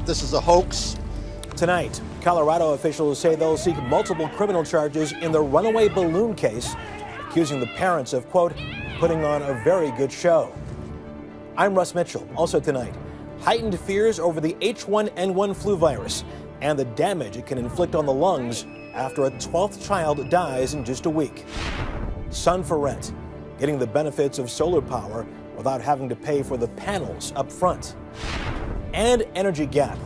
this is a hoax. Tonight, Colorado officials say they'll seek multiple criminal charges in the runaway balloon case, accusing the parents of, quote, putting on a very good show. I'm Russ Mitchell. Also tonight, heightened fears over the H1N1 flu virus and the damage it can inflict on the lungs after a 12th child dies in just a week. Sun for rent, getting the benefits of solar power without having to pay for the panels up front. And energy gap.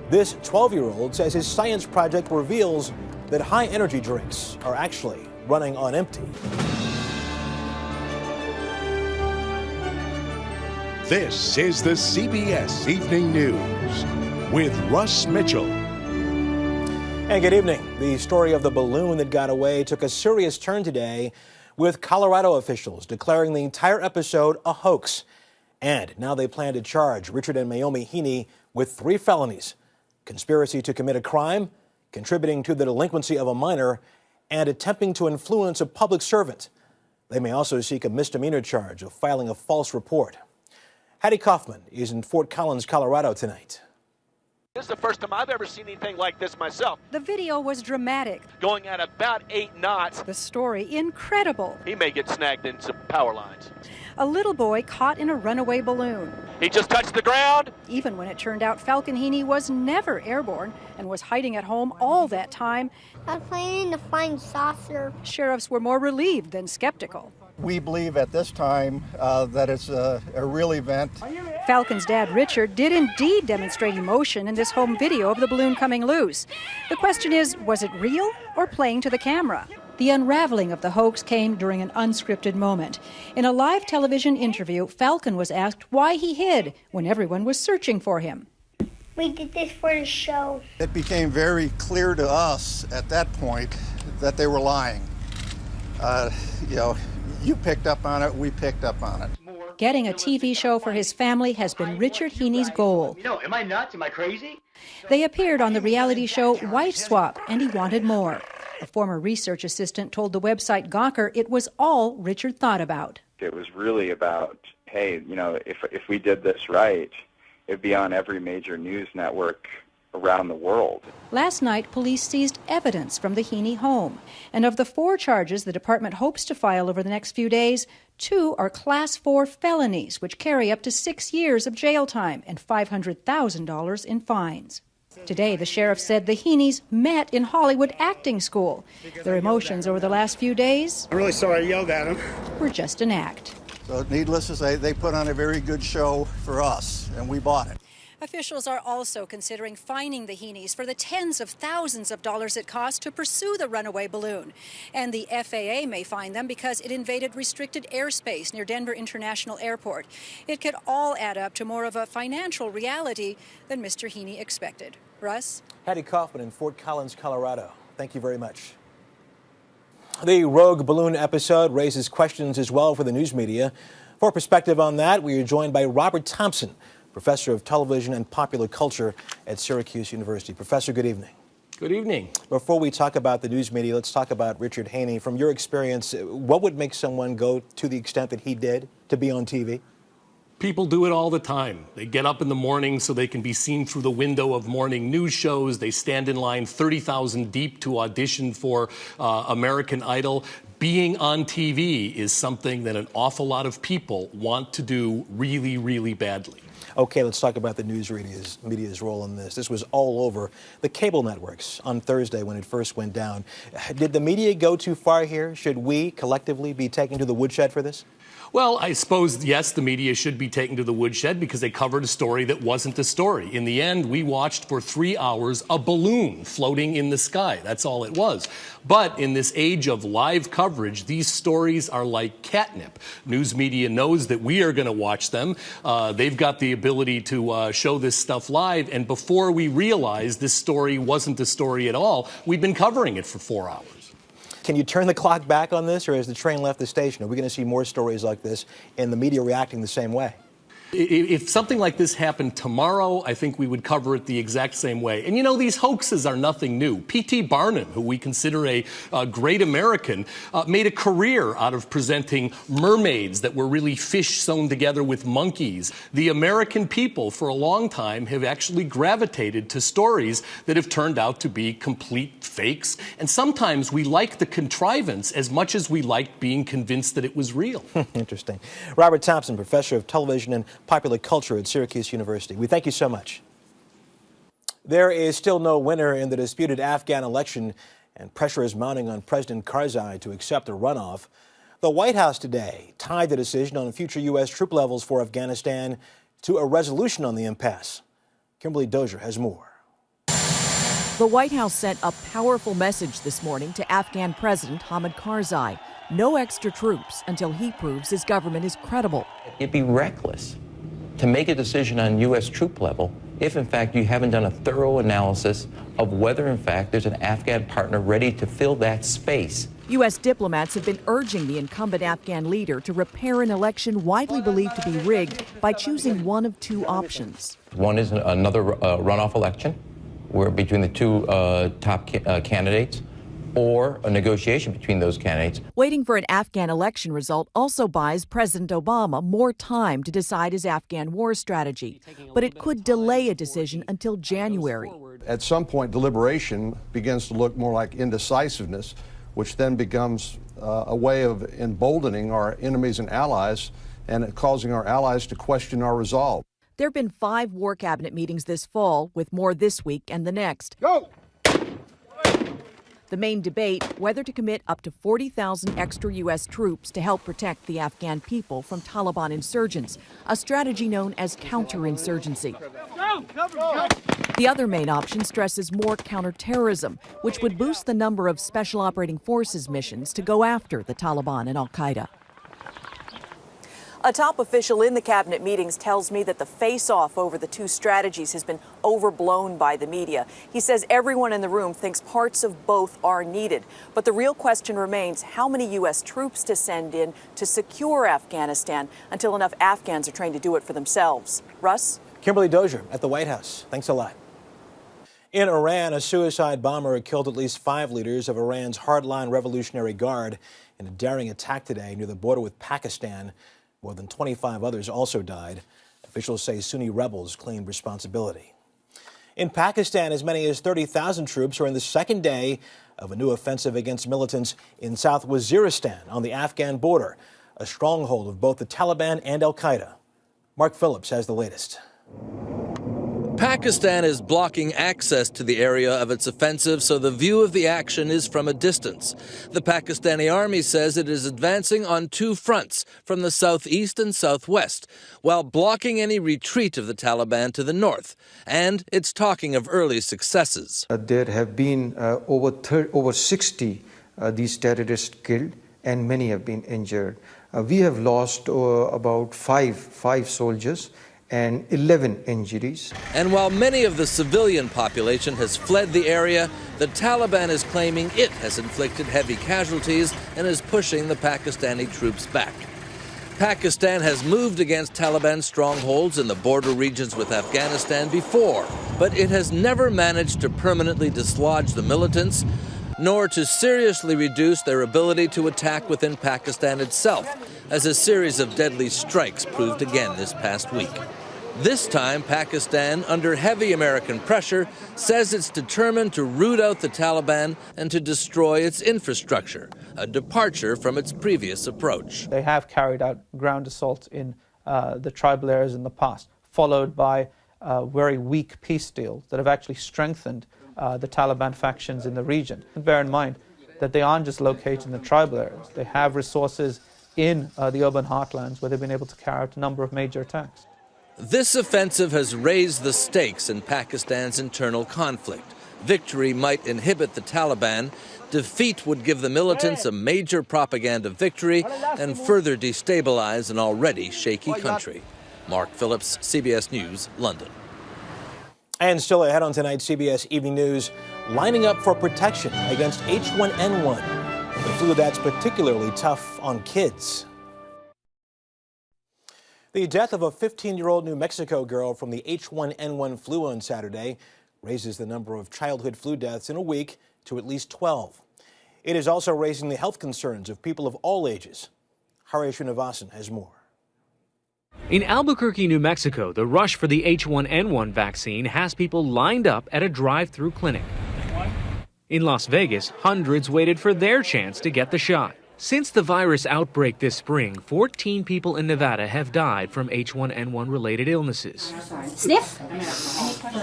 This 12-year-old says his science project reveals that high-energy drinks are actually running on empty. This is the CBS Evening News with Russ Mitchell. And good evening. The story of the balloon that got away took a serious turn today, with Colorado officials declaring the entire episode a hoax. And now they plan to charge Richard and Mayomi Heaney with 3 felonies: conspiracy to commit a crime, contributing to the delinquency of a minor, and attempting to influence a public servant. They may also seek a misdemeanor charge of filing a false report. Hattie Kaufman is in Fort Collins, Colorado tonight. This is the first time I've ever seen anything like this myself. The video was dramatic. Going at about 8 knots. The story incredible. He may get snagged in some power lines. A little boy caught in a runaway balloon. He just touched the ground. Even when it turned out Falcon Heaney was never airborne and was hiding at home all that time, I was planning to find saucer. sheriffs were more relieved than skeptical. We believe at this time that it's a real event. Falcon's dad, Richard, did indeed demonstrate emotion in this home video of the balloon coming loose. The question is, was it real or playing to the camera? The unraveling of the hoax came during an unscripted moment. In a live television interview, Falcon was asked why he hid when everyone was searching for him. We did this for the show. It became very clear to us at that point that they were lying. You picked up on it, we picked up on it. Getting a TV show for his family has been Richard Heaney's goal. Am I nuts? Am I crazy? They appeared on the reality show Wife Swap, and he wanted more. A former research assistant told the website Gawker it was all Richard thought about. It was really about, hey, if we did this right, it'd be on every major news network around the world. Last night, police seized evidence from the Heaney home. And of the 4 charges the department hopes to file over the next few days, 2 are Class 4 felonies, which carry up to 6 years of jail time and $500,000 in fines. Today, the sheriff said the Heaneys met in Hollywood acting school. Their emotions over the last few days, I'm really sorry I yelled at him. were just an act. So needless to say, they put on a very good show for us, and we bought it. Officials are also considering fining the Heaneys for the tens of thousands of dollars it cost to pursue the runaway balloon. And the FAA may fine them because it invaded restricted airspace near Denver International Airport. It could all add up to more of a financial reality than Mr. Heaney expected. Russ? Hattie Kaufman in Fort Collins, Colorado. Thank you very much. The rogue balloon episode raises questions as well for the news media. For perspective on that, we are joined by Robert Thompson, professor of television and popular culture at Syracuse University. Professor, good evening. Good evening. Before we talk about the news media, let's talk about Richard Heaney. From your experience, what would make someone go to the extent that he did to be on TV? People do it all the time. They get up in the morning so they can be seen through the window of morning news shows. They stand in line 30,000 deep to audition for American Idol. Being on TV is something that an awful lot of people want to do really, really badly. Okay, let's talk about the news media's role in this. This was all over the cable networks on Thursday when it first went down. Did the media go too far here? Should we collectively be taken to the woodshed for this? Well, I suppose, yes, the media should be taken to the woodshed because they covered a story that wasn't a story. In the end, we watched for 3 hours a balloon floating in the sky. That's all it was. But in this age of live coverage, these stories are like catnip. News media knows that we are going to watch them. They've got the ability to show this stuff live. And before we realized this story wasn't a story at all, we've been covering it for 4 hours. Can you turn the clock back on this, or has the train left the station? Are we going to see more stories like this and the media reacting the same way? If something like this happened tomorrow, I think we would cover it the exact same way. And you know, these hoaxes are nothing new. P.T. Barnum, who we consider a great American, made a career out of presenting mermaids that were really fish sewn together with monkeys. The American people, for a long time, have actually gravitated to stories that have turned out to be complete fakes. And sometimes we like the contrivance as much as we liked being convinced that it was real. Interesting. Robert Thompson, professor of television and popular culture at Syracuse University. We thank you so much. There is still no winner in the disputed Afghan election, and pressure is mounting on President Karzai to accept the runoff. The White House today tied the decision on future U.S. troop levels for Afghanistan to a resolution on the impasse. Kimberly Dozier has more. The White House sent a powerful message this morning to Afghan President Hamid Karzai. No extra troops until he proves his government is credible. It'd be reckless to make a decision on U.S. troop level if, in fact, you haven't done a thorough analysis of whether, in fact, there's an Afghan partner ready to fill that space. U.S. diplomats have been urging the incumbent Afghan leader to repair an election widely believed to be rigged by choosing one of two options. One is another runoff election where between the two top candidates, or a negotiation between those candidates. Waiting for an Afghan election result also buys President Obama more time to decide his Afghan war strategy, but it could delay a decision until January. At some point, deliberation begins to look more like indecisiveness, which then becomes a way of emboldening our enemies and allies and causing our allies to question our resolve. There have been 5 war cabinet meetings this fall, with more this week and the next. Go! The main debate, whether to commit up to 40,000 extra U.S. troops to help protect the Afghan people from Taliban insurgents, a strategy known as counterinsurgency. The other main option stresses more counterterrorism, which would boost the number of Special Operating Forces missions to go after the Taliban and al-Qaeda. A top official in the cabinet meetings tells me that the face-off over the two strategies has been overblown by the media. He says everyone in the room thinks parts of both are needed. But the real question remains how many U.S. troops to send in to secure Afghanistan until enough Afghans are trained to do it for themselves. Russ? Kimberly Dozier at the White House. Thanks a lot. In Iran, a suicide bomber killed at least 5 leaders of Iran's hardline Revolutionary Guard in a daring attack today near the border with Pakistan. More than 25 others also died. Officials say Sunni rebels claimed responsibility. In Pakistan, as many as 30,000 troops are in the second day of a new offensive against militants in South Waziristan on the Afghan border, a stronghold of both the Taliban and al-Qaeda. Mark Phillips has the latest. Pakistan is blocking access to the area of its offensive, so the view of the action is from a distance. The Pakistani army says it is advancing on 2 fronts, from the southeast and southwest, while blocking any retreat of the Taliban to the north. And it's talking of early successes. There have been over 60 these terrorists killed, and many have been injured. We have lost about five soldiers and 11 injuries. And while many of the civilian population has fled the area, the Taliban is claiming it has inflicted heavy casualties and is pushing the Pakistani troops back. Pakistan has moved against Taliban strongholds in the border regions with Afghanistan before, but it has never managed to permanently dislodge the militants, nor to seriously reduce their ability to attack within Pakistan itself, as a series of deadly strikes proved again this past week. This time, Pakistan, under heavy American pressure, says it's determined to root out the Taliban and to destroy its infrastructure, a departure from its previous approach. They have carried out ground assaults in the tribal areas in the past, followed by very weak peace deals that have actually strengthened the Taliban factions in the region. And bear in mind that they aren't just located in the tribal areas. They have resources in the urban heartlands where they've been able to carry out a number of major attacks. This offensive has raised the stakes in Pakistan's internal conflict. Victory might inhibit the Taliban. Defeat would give the militants a major propaganda victory and further destabilize an already shaky country. Mark Phillips, CBS News, London. And still ahead on tonight's CBS Evening News, lining up for protection against H1N1, the flu that's particularly tough on kids. The death of a 15-year-old New Mexico girl from the H1N1 flu on Saturday raises the number of childhood flu deaths in a week to at least 12. It is also raising the health concerns of people of all ages. Hari Srinivasan has more. In Albuquerque, New Mexico, the rush for the H1N1 vaccine has people lined up at a drive-through clinic. In Las Vegas, hundreds waited for their chance to get the shot. Since the virus outbreak this spring, 14 people in Nevada have died from H1N1 related illnesses. Sniff.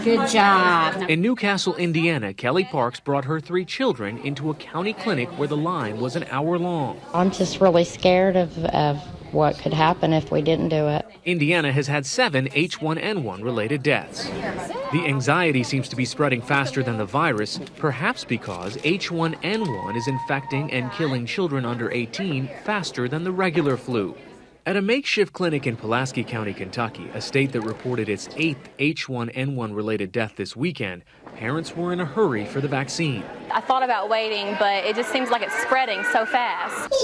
Good job. In Newcastle, Indiana, Kelly Parks brought her 3 children into a county clinic where the line was an hour long. I'm just really scared of what could happen if we didn't do it. Indiana has had 7 H1N1 related deaths. The anxiety seems to be spreading faster than the virus, perhaps because H1N1 is infecting and killing children under 18 faster than the regular flu. At a makeshift clinic in Pulaski County, Kentucky, a state that reported its 8th H1N1 related death this weekend, parents were in a hurry for the vaccine. I thought about waiting, but it just seems like it's spreading so fast.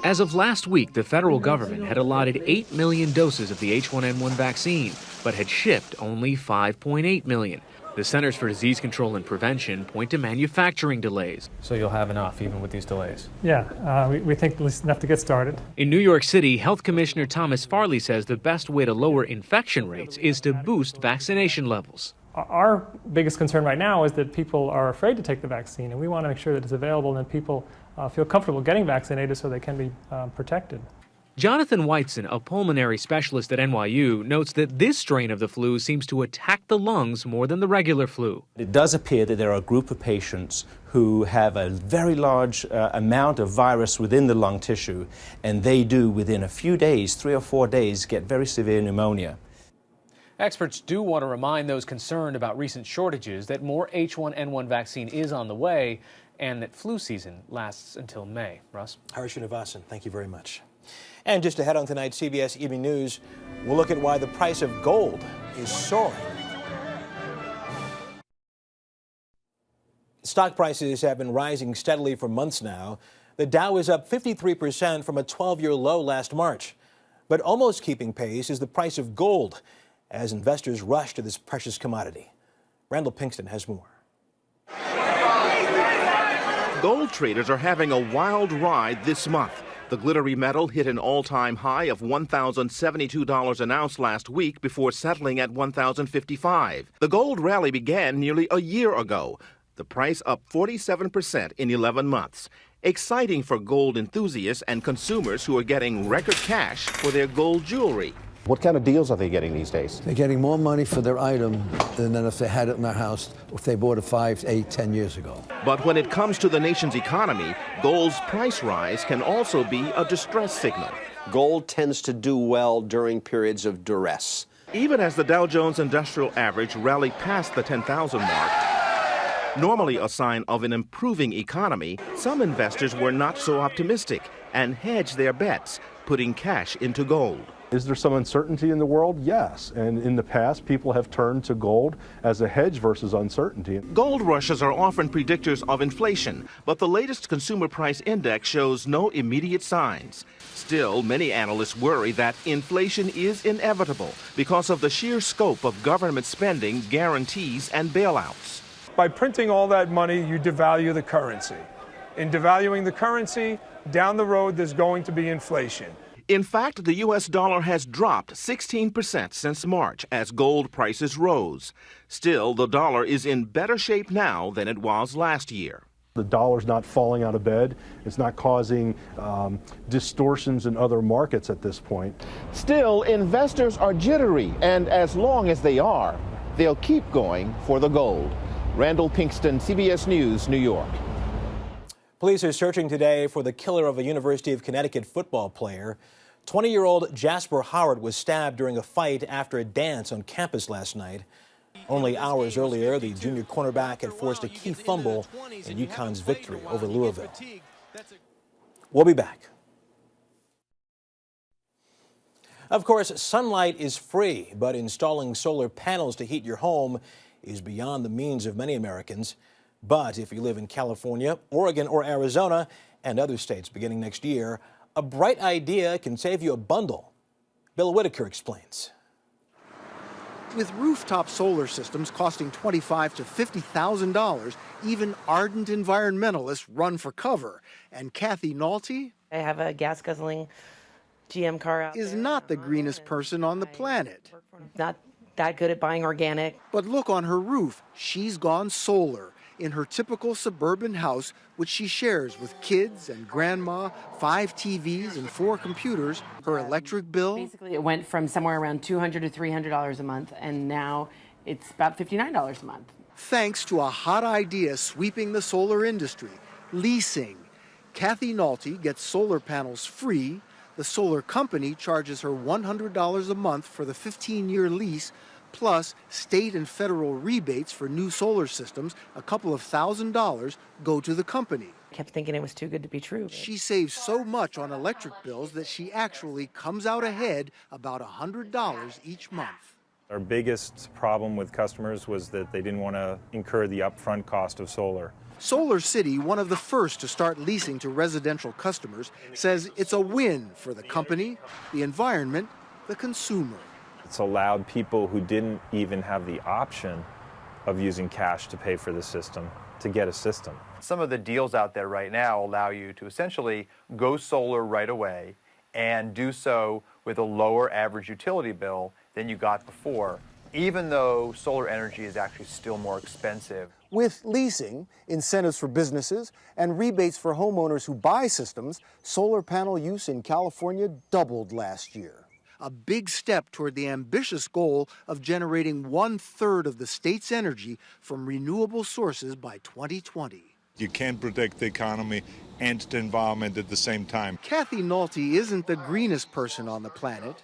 As of last week, the federal government had allotted 8 million doses of the H1N1 vaccine, but had shipped only 5.8 million. The Centers for Disease Control and Prevention point to manufacturing delays. So you'll have enough even with these delays? Yeah, we think at least enough to get started. In New York City, Health Commissioner Thomas Farley says the best way to lower infection rates is to boost vaccination levels. Our biggest concern right now is that people are afraid to take the vaccine, and we want to make sure that it's available and that people feel comfortable getting vaccinated so they can be protected. Jonathan Whiteson, a pulmonary specialist at NYU, notes that this strain of the flu seems to attack the lungs more than the regular flu. It does appear that there are a group of patients who have a very large amount of virus within the lung tissue, and they do, within a few days, 3 or 4 days, get very severe pneumonia. Experts do want to remind those concerned about recent shortages that more H1N1 vaccine is on the way and that flu season lasts until May. Russ? Hari Srinivasan, thank you very much. And just ahead on tonight's CBS Evening News, we'll look at why the price of gold is soaring. Stock prices have been rising steadily for months now. The Dow is up 53% from a 12-year low last March. But almost keeping pace is the price of gold as investors rush to this precious commodity. Randall Pinkston has more. Gold traders are having a wild ride this month. The glittery metal hit an all-time high of $1,072 an ounce last week before settling at $1,055. The gold rally began nearly a year ago. The price up 47% in 11 months. Exciting for gold enthusiasts and consumers who are getting record cash for their gold jewelry. What kind of deals are they getting these days? They're getting more money for their item than if they had it in their house, if they bought it 5, 8, 10 years ago. But when it comes to the nation's economy, gold's price rise can also be a distress signal. Gold tends to do well during periods of duress. Even as the Dow Jones Industrial Average rallied past the 10,000 mark, normally a sign of an improving economy, some investors were not so optimistic and hedged their bets, putting cash into gold. Is there some uncertainty in the world? Yes. And in the past, people have turned to gold as a hedge versus uncertainty. Gold rushes are often predictors of inflation, but the latest consumer price index shows no immediate signs. Still, many analysts worry that inflation is inevitable because of the sheer scope of government spending, guarantees, and bailouts. By printing all that money, you devalue the currency. In devaluing the currency, down the road, there's going to be inflation. In fact, the U.S. dollar has dropped 16% since March as gold prices rose. Still, the dollar is in better shape now than it was last year. The dollar's not falling out of bed. It's not causing distortions in other markets at this point. Still, investors are jittery, and as long as they are, they'll keep going for the gold. Randall Pinkston, CBS News, New York. Police are searching today for the killer of a University of Connecticut football player. 20-year-old Jasper Howard was stabbed during a fight after a dance on campus last night. Only hours earlier, the junior cornerback had forced a key fumble in UConn's victory over Louisville. We'll be back. Of course, sunlight is free, but installing solar panels to heat your home is beyond the means of many Americans. But if you live in California, Oregon, or Arizona, and other states beginning next year, a bright idea can save you a bundle. Bill Whitaker explains. With rooftop solar systems costing $25,000 to $50,000, even ardent environmentalists run for cover. And Kathy Nolte, I have a gas guzzling GM car out is not the greenest person on the planet. Not that good at buying organic. But look on her roof, she's gone solar. In her typical suburban house, which she shares with kids and grandma, 5 TVs and 4 computers, her electric bill. Basically, it went from somewhere around $200 to $300 a month, and now it's about $59 a month. Thanks to a hot idea sweeping the solar industry, leasing. Kathy Nolte gets solar panels free. The solar company charges her $100 a month for the 15-year lease, plus state and federal rebates for new solar systems. A couple of $1,000s go to the company. I kept thinking it was too good to be true. She saves so much on electric bills that she actually comes out ahead about $100 each month. Our biggest problem with customers was that they didn't want to incur the upfront cost of solar. Solar City, one of the first to start leasing to residential customers, says it's a win for the company, the environment, the consumer. It's allowed people who didn't even have the option of using cash to pay for the system to get a system. Some of the deals out there right now allow you to essentially go solar right away and do so with a lower average utility bill than you got before, even though solar energy is actually still more expensive. With leasing, incentives for businesses, and rebates for homeowners who buy systems, solar panel use in California doubled last year. A big step toward the ambitious goal of generating 1/3 of the state's energy from renewable sources by 2020. You can't protect the economy and the environment at the same time. Kathy Nolte isn't the greenest person on the planet.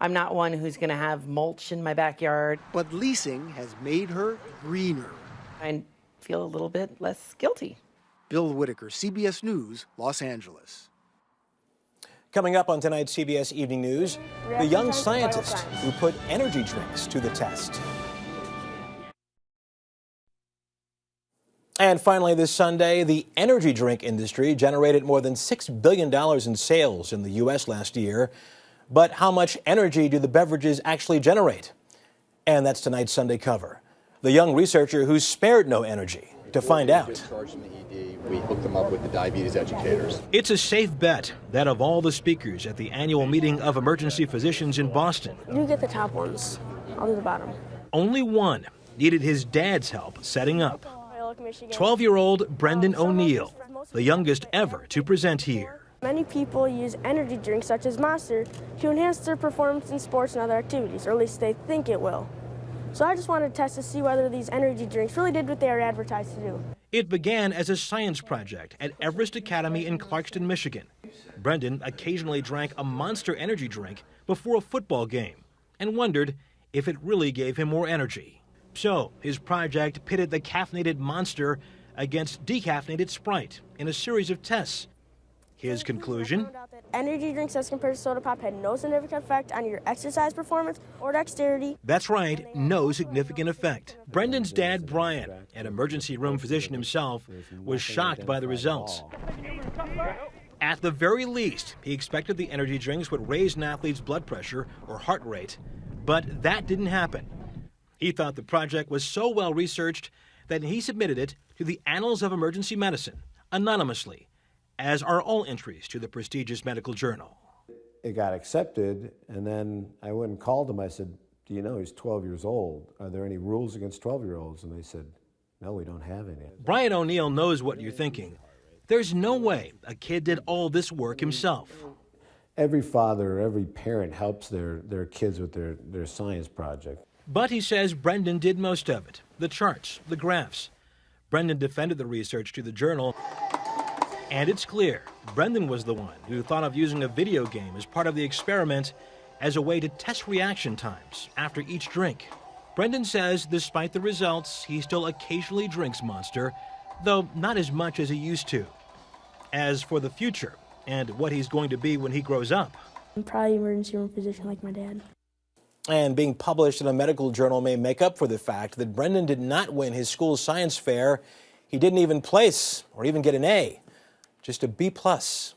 I'm not one who's going to have mulch in my backyard. But leasing has made her greener. I feel a little bit less guilty. Bill Whitaker, CBS News, Los Angeles. Coming up on tonight's CBS Evening News, the young scientist who put energy drinks to the test. And finally this Sunday, the energy drink industry generated more than $6 billion in sales in the U.S. last year. But how much energy do the beverages actually generate? And that's tonight's Sunday cover. The young researcher who spared no energy to find out. We hooked them up with the diabetes educators. It's a safe bet, that of all the speakers at the annual meeting of emergency physicians in Boston, You get the top ones. I'll do the bottom. only one needed his dad's help setting up. 12-year-old Brendan O'Neill, the youngest ever to present here. Many people use energy drinks such as Monster to enhance their performance in sports and other activities, or at least they think it will. So I just wanted to test to see whether these energy drinks really did what they are advertised to do. It began as a science project at Everest Academy in Clarkston, Michigan. Brendan occasionally drank a Monster energy drink before a football game and wondered if it really gave him more energy. So his project pitted the caffeinated Monster against decaffeinated Sprite in a series of tests. His conclusion? Energy drinks as compared to soda pop had no significant effect on your exercise performance or dexterity. That's right, no significant effect. Brendan's dad, Brian, an emergency room physician himself, was shocked by the results. At the very least, he expected the energy drinks would raise an athlete's blood pressure or heart rate, but that didn't happen. He thought the project was so well researched that he submitted it to the Annals of Emergency Medicine, anonymously, as are all entries to the prestigious medical journal. It got accepted, and then I went and called him. I said, do you know he's 12 years old? Are there any rules against 12-year-olds? And they said, no, we don't have any. Brian O'Neill knows what you're thinking. There's no way a kid did all this work himself. Every father, every parent helps their kids with their science project. But he says Brendan did most of it, the charts, the graphs. Brendan defended the research to the journal. And it's clear, Brendan was the one who thought of using a video game as part of the experiment as a way to test reaction times after each drink. Brendan says despite the results, he still occasionally drinks Monster, though not as much as he used to. As for the future and what he's going to be when he grows up, I'm probably an emergency room physician like my dad. And being published in a medical journal may make up for the fact that Brendan did not win his school's science fair. He didn't even place or even get an A. Just a B+,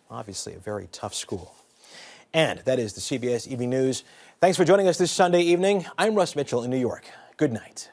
obviously a very tough school. And that is the CBS Evening News. Thanks for joining us this Sunday evening. I'm Russ Mitchell in New York. Good night.